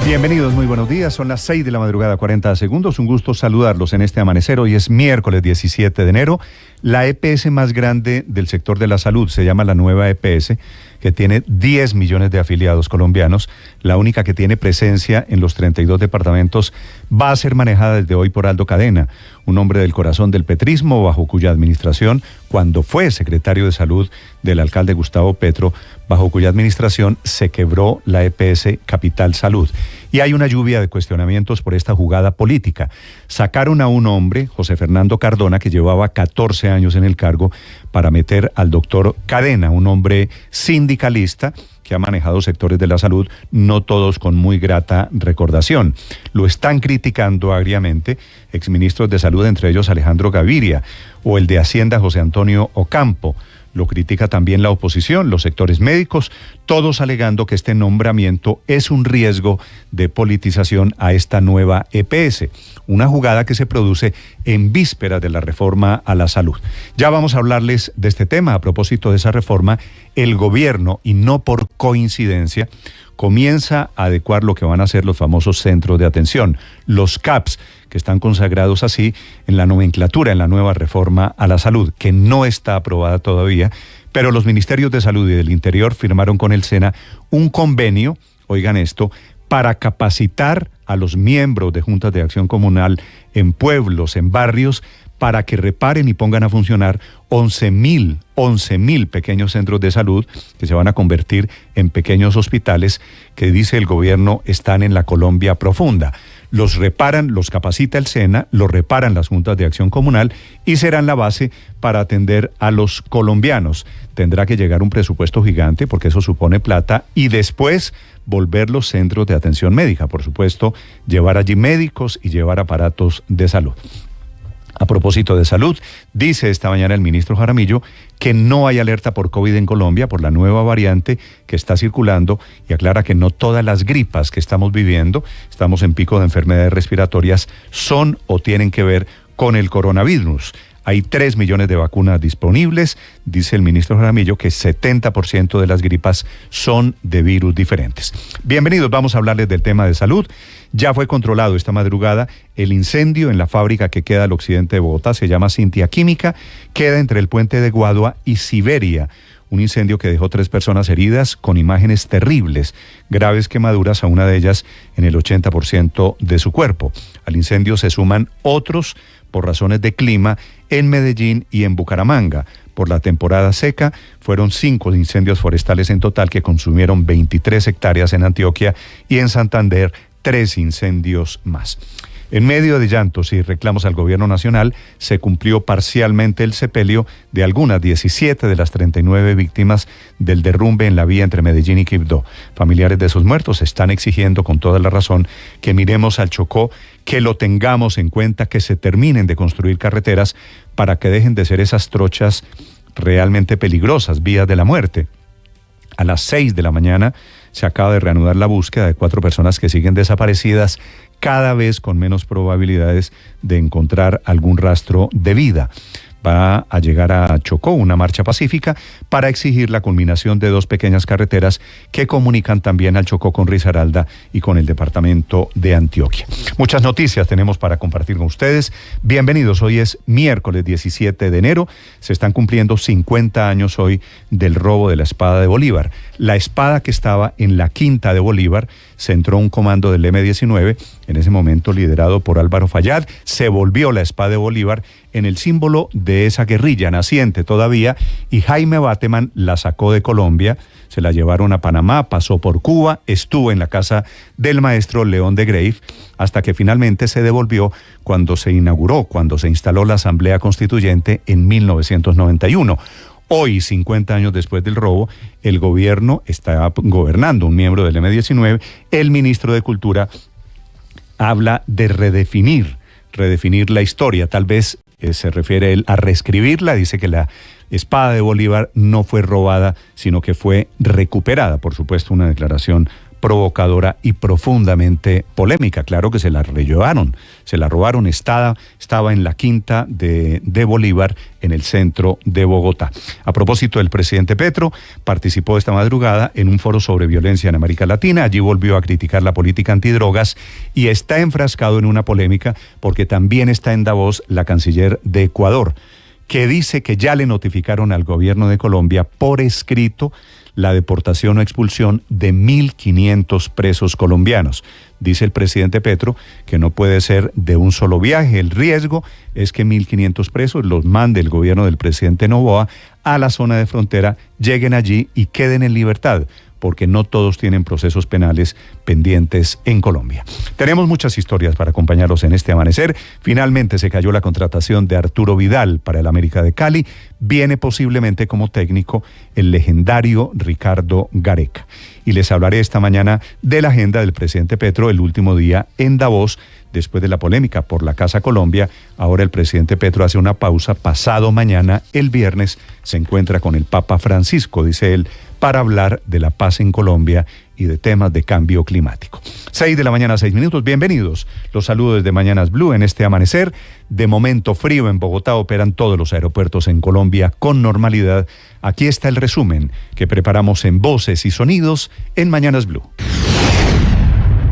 Bienvenidos, muy buenos días. Son las 6 de la madrugada, 40 segundos. Un gusto saludarlos en este amanecer. Hoy es miércoles 17 de enero. La EPS más grande del sector de la salud se llama la Nueva EPS, que tiene 10 millones de afiliados colombianos. La única que tiene presencia en los 32 departamentos va a ser manejada desde hoy por Aldo Cadena, un hombre del corazón del petrismo, bajo cuya administración, cuando fue secretario de salud del alcalde Gustavo Petro, bajo cuya administración se quebró la EPS Capital Salud. Y hay una lluvia de cuestionamientos por esta jugada política. Sacaron a un hombre, José Fernando Cardona, que llevaba 14 años en el cargo, para meter al doctor Cadena, un hombre sindicalista que ha manejado sectores de la salud, no todos con muy grata recordación. Lo están criticando agriamente exministros de salud, entre ellos Alejandro Gaviria, o el de Hacienda José Antonio Ocampo. Lo critica también la oposición, los sectores médicos, todos alegando que este nombramiento es un riesgo de politización a esta nueva EPS, una jugada que se produce en vísperas de la reforma a la salud. Ya vamos a hablarles de este tema. A propósito de esa reforma, el gobierno, y no por coincidencia, comienza a adecuar lo que van a ser los famosos centros de atención, los CAPS, que están consagrados así en la nomenclatura, en la nueva reforma a la salud, que no está aprobada todavía, pero los ministerios de salud y del interior firmaron con el SENA un convenio, oigan esto, para capacitar a los miembros de juntas de acción comunal en pueblos, en barrios, para que reparen y pongan a funcionar 11.000 pequeños centros de salud que se van a convertir en pequeños hospitales que, dice el gobierno, están en la Colombia profunda. Los reparan, los capacita el SENA, los reparan las juntas de acción comunal y serán la base para atender a los colombianos. Tendrá que llegar un presupuesto gigante porque eso supone plata, y después volver los centros de atención médica, por supuesto, llevar allí médicos y llevar aparatos de salud. A propósito de salud, dice esta mañana el ministro Jaramillo que no hay alerta por COVID en Colombia por la nueva variante que está circulando, y aclara que no todas las gripas que estamos viviendo, estamos en pico de enfermedades respiratorias, son o tienen que ver con el coronavirus. Hay 3 millones de vacunas disponibles. Dice el ministro Jaramillo que 70% de las gripas son de virus diferentes. Bienvenidos, vamos a hablarles del tema de salud. Ya fue controlado esta madrugada el incendio en la fábrica que queda al occidente de Bogotá, se llama Cintia Química, queda entre el puente de Guadua y Siberia. Un incendio que dejó 3 personas heridas con imágenes terribles, graves quemaduras, a una de ellas en el 80% de su cuerpo. Al incendio se suman otros por razones de clima en Medellín y en Bucaramanga. Por la temporada seca fueron 5 incendios forestales en total que consumieron 23 hectáreas en Antioquia, y en Santander 3 incendios más. En medio de llantos y reclamos al gobierno nacional, se cumplió parcialmente el sepelio de algunas 17 de las 39 víctimas del derrumbe en la vía entre Medellín y Quibdó. Familiares de esos muertos están exigiendo con toda la razón que miremos al Chocó, que lo tengamos en cuenta, que se terminen de construir carreteras para que dejen de ser esas trochas realmente peligrosas, vías de la muerte. A las 6 de la mañana se acaba de reanudar la búsqueda de 4 personas que siguen desaparecidas, cada vez con menos probabilidades de encontrar algún rastro de vida. Va a llegar a Chocó una marcha pacífica para exigir la culminación de 2 pequeñas carreteras que comunican también al Chocó con Risaralda y con el departamento de Antioquia. Muchas noticias tenemos para compartir con ustedes. Bienvenidos, hoy es miércoles 17 de enero. Se están cumpliendo 50 años hoy del robo de la espada de Bolívar. La espada que estaba en la Quinta de Bolívar, se entró un comando del M-19, en ese momento liderado por Álvaro Fayad, se volvió la espada de Bolívar en el símbolo de esa guerrilla naciente todavía, y Jaime Bateman la sacó de Colombia, se la llevaron a Panamá, pasó por Cuba, estuvo en la casa del maestro León de Greiff, hasta que finalmente se devolvió cuando se inauguró, cuando se instaló la Asamblea Constituyente en 1991. Hoy, 50 años después del robo, el gobierno está gobernando un miembro del M-19. El ministro de Cultura habla de redefinir la historia. Tal vez se refiere él a reescribirla. Dice que la espada de Bolívar no fue robada, sino que fue recuperada. Por supuesto, una declaración provocadora y profundamente polémica. Claro que se la robaron, estaba en la quinta de Bolívar, en el centro de Bogotá. A propósito, el presidente Petro participó esta madrugada en un foro sobre violencia en América Latina. Allí volvió a criticar la política antidrogas y está enfrascado en una polémica porque también está en Davos la canciller de Ecuador, que dice que ya le notificaron al gobierno de Colombia por escrito la deportación o expulsión de 1.500 presos colombianos. Dice el presidente Petro que no puede ser de un solo viaje. El riesgo es que 1.500 presos los mande el gobierno del presidente Noboa a la zona de frontera, lleguen allí y queden en libertad, porque no todos tienen procesos penales pendientes en Colombia. Tenemos muchas historias para acompañarlos en este amanecer. Finalmente se cayó la contratación de Arturo Vidal para el América de Cali. Viene posiblemente como técnico el legendario Ricardo Gareca. Y les hablaré esta mañana de la agenda del presidente Petro el último día en Davos, después de la polémica por la Casa Colombia. Ahora el presidente Petro hace una pausa. Pasado mañana, el viernes, se encuentra con el Papa Francisco, dice él, para hablar de la paz en Colombia y de temas de cambio climático. 6 de la mañana, 6 minutos. Bienvenidos. Los saludos desde Mañanas Blue en este amanecer. De momento frío en Bogotá, operan todos los aeropuertos en Colombia con normalidad. Aquí está el resumen que preparamos en Voces y Sonidos en Mañanas Blue.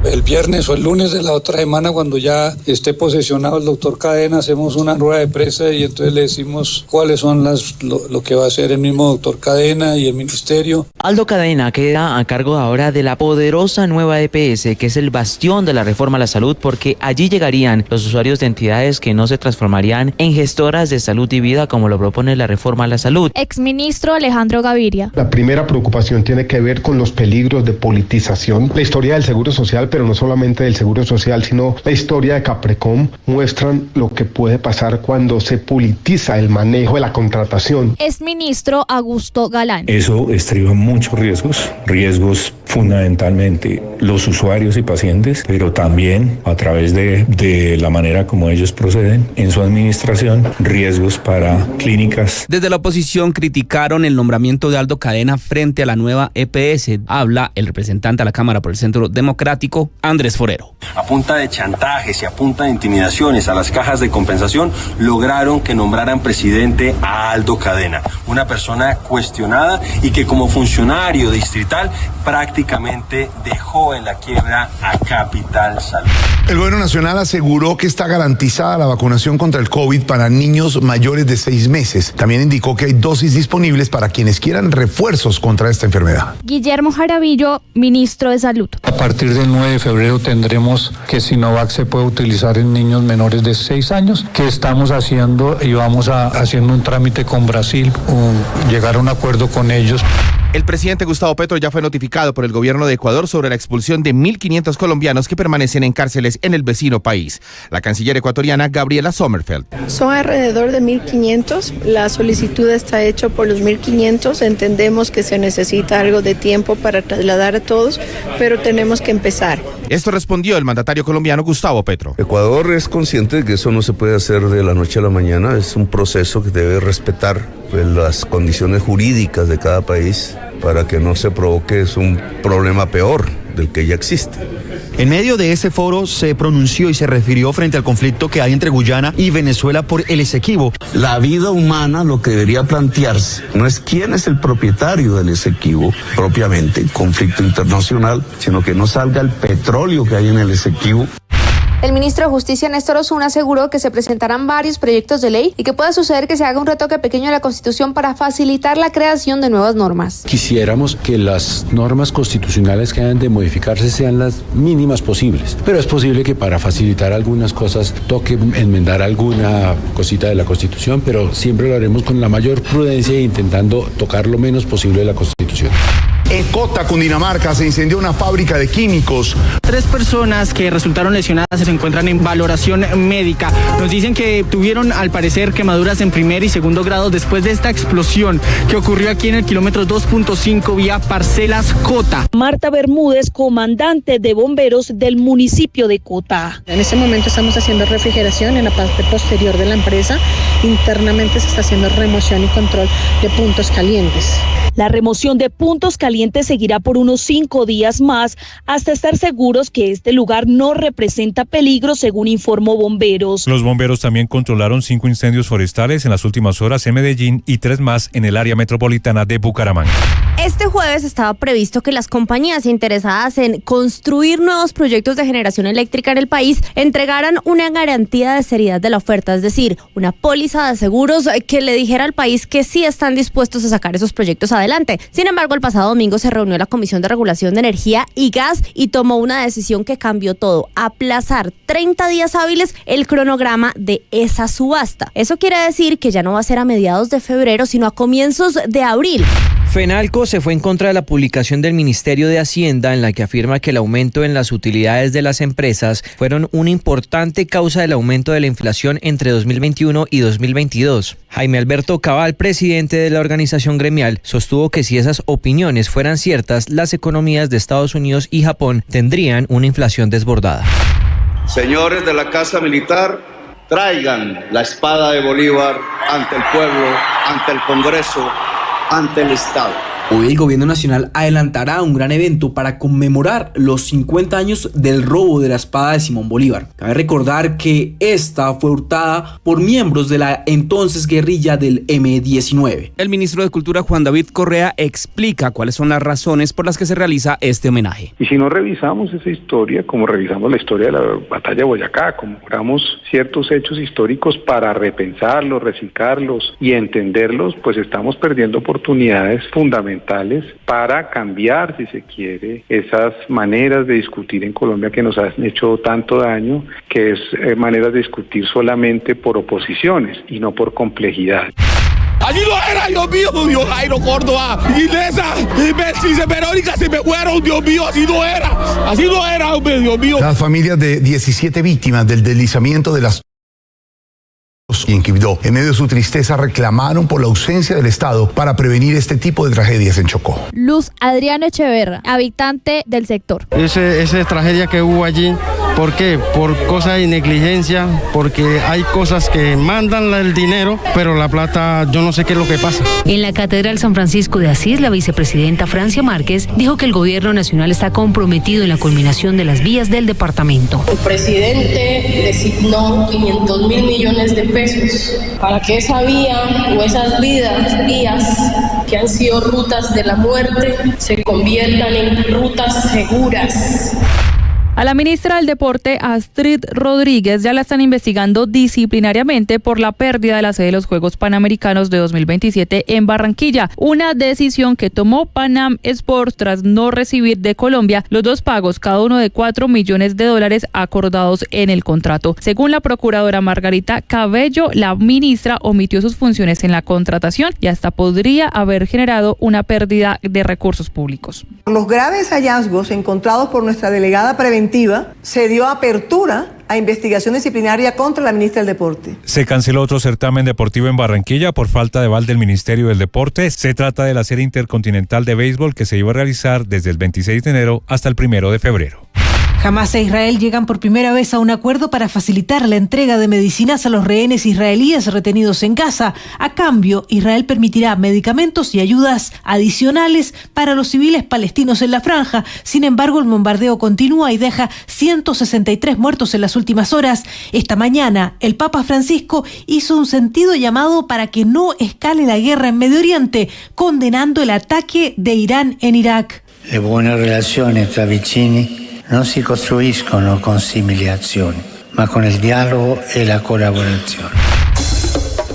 El viernes o el lunes de la otra semana, cuando ya esté posesionado el doctor Cadena, hacemos una rueda de prensa y entonces le decimos cuáles son lo que va a hacer el mismo doctor Cadena y el ministerio. Aldo Cadena queda a cargo ahora de la poderosa nueva EPS, que es el bastión de la reforma a la salud, porque allí llegarían los usuarios de entidades que no se transformarían en gestoras de salud y vida, como lo propone la reforma a la salud. Exministro Alejandro Gaviria. La primera preocupación tiene que ver con los peligros de politización. La historia del Seguro Social, pero no solamente del Seguro Social, sino la historia de Caprecom, muestran lo que puede pasar cuando se politiza el manejo de la contratación. Exministro Augusto Galán. Eso estriba muchos riesgos fundamentalmente los usuarios y pacientes, pero también a través de la manera como ellos proceden en su administración, riesgos para clínicas. Desde la oposición criticaron el nombramiento de Aldo Cadena frente a la nueva EPS. Habla el representante a la Cámara por el Centro Democrático, Andrés Forero. A punta de chantajes y a punta de intimidaciones a las cajas de compensación, lograron que nombraran presidente a Aldo Cadena, una persona cuestionada y que como funcionario distrital prácticamente dejó en la quiebra a Capital Salud. El gobierno nacional aseguró que está garantizada la vacunación contra el COVID para niños mayores de 6 meses. También indicó que hay dosis disponibles para quienes quieran refuerzos contra esta enfermedad. Guillermo Jaramillo, ministro de Salud. A partir del 9 de febrero tendremos que Sinovac se puede utilizar en niños menores de 6 años, que estamos haciendo y vamos haciendo un trámite con Brasil, llegar a un acuerdo con ellos. El presidente Gustavo Petro ya fue notificado por el gobierno de Ecuador sobre la expulsión de 1.500 colombianos que permanecen en cárceles en el vecino país. La canciller ecuatoriana Gabriela Sommerfeld. Son alrededor de 1.500. La solicitud está hecha por los 1.500. Entendemos que se necesita algo de tiempo para trasladar a todos, pero tenemos que empezar. Esto respondió el mandatario colombiano Gustavo Petro. Ecuador es consciente de que eso no se puede hacer de la noche a la mañana. Es un proceso que debe respetar las condiciones jurídicas de cada país para que no se provoque un problema peor del que ya existe. En medio de ese foro se pronunció y se refirió frente al conflicto que hay entre Guyana y Venezuela por el Esequibo. La vida humana, lo que debería plantearse no es quién es el propietario del Esequibo, propiamente, conflicto internacional, sino que no salga el petróleo que hay en el Esequibo. El ministro de Justicia, Néstor Osuna, aseguró que se presentarán varios proyectos de ley y que puede suceder que se haga un retoque pequeño a la Constitución para facilitar la creación de nuevas normas. Quisiéramos que las normas constitucionales que hayan de modificarse sean las mínimas posibles, pero es posible que para facilitar algunas cosas toque enmendar alguna cosita de la Constitución, pero siempre lo haremos con la mayor prudencia e intentando tocar lo menos posible de la Constitución. En Cota, Cundinamarca, se incendió una fábrica de químicos. 3 personas que resultaron lesionadas se encuentran en valoración médica. Nos dicen que tuvieron, al parecer, quemaduras en primer y segundo grado después de esta explosión que ocurrió aquí en el kilómetro 2.5 vía Parcelas Cota. Marta Bermúdez, comandante de bomberos del municipio de Cota. En este momento estamos haciendo refrigeración en la parte posterior de la empresa. Internamente se está haciendo remoción y control de puntos calientes. La remoción de puntos calientes corriente seguirá por unos 5 días más hasta estar seguros que este lugar no representa peligro, según informó Bomberos. Los bomberos también controlaron 5 incendios forestales en las últimas horas en Medellín y 3 más en el área metropolitana de Bucaramanga. Este jueves estaba previsto que las compañías interesadas en construir nuevos proyectos de generación eléctrica en el país entregaran una garantía de seriedad de la oferta, es decir, una póliza de seguros que le dijera al país que sí están dispuestos a sacar esos proyectos adelante. Sin embargo, el pasado domingo se reunió la Comisión de Regulación de Energía y Gas y tomó una decisión que cambió todo: aplazar 30 días hábiles el cronograma de esa subasta. Eso quiere decir que ya no va a ser a mediados de febrero, sino a comienzos de abril. Fenalco se fue en contra de la publicación del Ministerio de Hacienda en la que afirma que el aumento en las utilidades de las empresas fueron una importante causa del aumento de la inflación entre 2021 y 2022. Jaime Alberto Cabal, presidente de la organización gremial, sostuvo que si esas opiniones fueran ciertas, las economías de Estados Unidos y Japón tendrían una inflación desbordada. Señores de la Casa Militar, traigan la espada de Bolívar ante el pueblo, ante el Congreso, ante el Estado. Hoy el gobierno nacional adelantará un gran evento para conmemorar los 50 años del robo de la espada de Simón Bolívar. Cabe recordar que esta fue hurtada por miembros de la entonces guerrilla del M-19. El ministro de Cultura, Juan David Correa, explica cuáles son las razones por las que se realiza este homenaje. Y si no revisamos esa historia, como revisamos la historia de la batalla de Boyacá, como miramos ciertos hechos históricos para repensarlos, reciclarlos y entenderlos, pues estamos perdiendo oportunidades fundamentales para cambiar, si se quiere, esas maneras de discutir en Colombia que nos han hecho tanto daño, que es maneras de discutir solamente por oposiciones y no por complejidad. Así no era, Dios mío, Dios Jairo Córdoba, Inesa, Verónica, se me fueron, Dios mío, así no era, hombre, Dios mío. Las familias de 17 víctimas del deslizamiento de las y en Quibdó, en medio de su tristeza, reclamaron por la ausencia del Estado para prevenir este tipo de tragedias en Chocó. Luz Adriana Echeverra, habitante del sector. Esa tragedia que hubo allí, ¿por qué? Por cosas de negligencia, porque hay cosas que mandan el dinero, pero la plata, yo no sé qué es lo que pasa. En la Catedral San Francisco de Asís, la vicepresidenta Francia Márquez dijo que el gobierno nacional está comprometido en la culminación de las vías del departamento. El presidente designó 500.000 millones de pesos para que esa vía o esas vías que han sido rutas de la muerte se conviertan en rutas seguras. A la ministra del Deporte, Astrid Rodríguez, ya la están investigando disciplinariamente por la pérdida de la sede de los Juegos Panamericanos de 2027 en Barranquilla, una decisión que tomó Panam Sports tras no recibir de Colombia los 2 pagos, cada uno de $4 millones acordados en el contrato. Según la procuradora Margarita Cabello, la ministra omitió sus funciones en la contratación y hasta podría haber generado una pérdida de recursos públicos. Los graves hallazgos encontrados por nuestra delegada preventiva se dio apertura a investigación disciplinaria contra la ministra del Deporte. Se canceló otro certamen deportivo en Barranquilla por falta de aval del Ministerio del Deporte. Se trata de la Serie Intercontinental de Béisbol que se iba a realizar desde el 26 de enero hasta el 1 de febrero. Hamas e Israel llegan por primera vez a un acuerdo para facilitar la entrega de medicinas a los rehenes israelíes retenidos en Gaza. A cambio, Israel permitirá medicamentos y ayudas adicionales para los civiles palestinos en la franja. Sin embargo, el bombardeo continúa y deja 163 muertos en las últimas horas. Esta mañana, el Papa Francisco hizo un sentido llamado para que no escale la guerra en Medio Oriente, condenando el ataque de Irán en Irak. Le buone relazioni tra vicini non si costruiscono con simili-azioni, ma con el diálogo y la colaboración.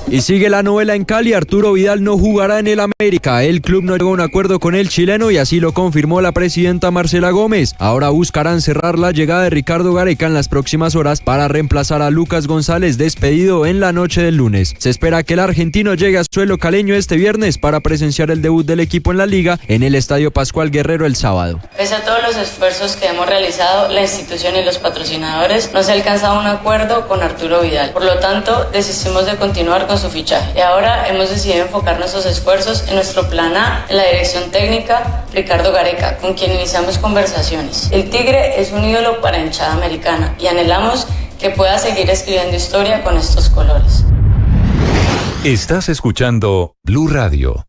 Y sigue la novela en Cali. Arturo Vidal no jugará en el América. El club no llegó a un acuerdo con el chileno y así lo confirmó la presidenta Marcela Gómez. Ahora buscarán cerrar la llegada de Ricardo Gareca en las próximas horas para reemplazar a Lucas González, despedido en la noche del lunes. Se espera que el argentino llegue a suelo caleño este viernes para presenciar el debut del equipo en la liga en el Estadio Pascual Guerrero el sábado. Pese a todos los esfuerzos que hemos realizado, la institución y los patrocinadores, no se ha alcanzado un acuerdo con Arturo Vidal. Por lo tanto, desistimos de continuar con su fichaje. Y ahora hemos decidido enfocar nuestros esfuerzos en nuestro plan A, en la dirección técnica, Ricardo Gareca, con quien iniciamos conversaciones. El Tigre es un ídolo para la hinchada americana y anhelamos que pueda seguir escribiendo historia con estos colores. Estás escuchando Blue Radio.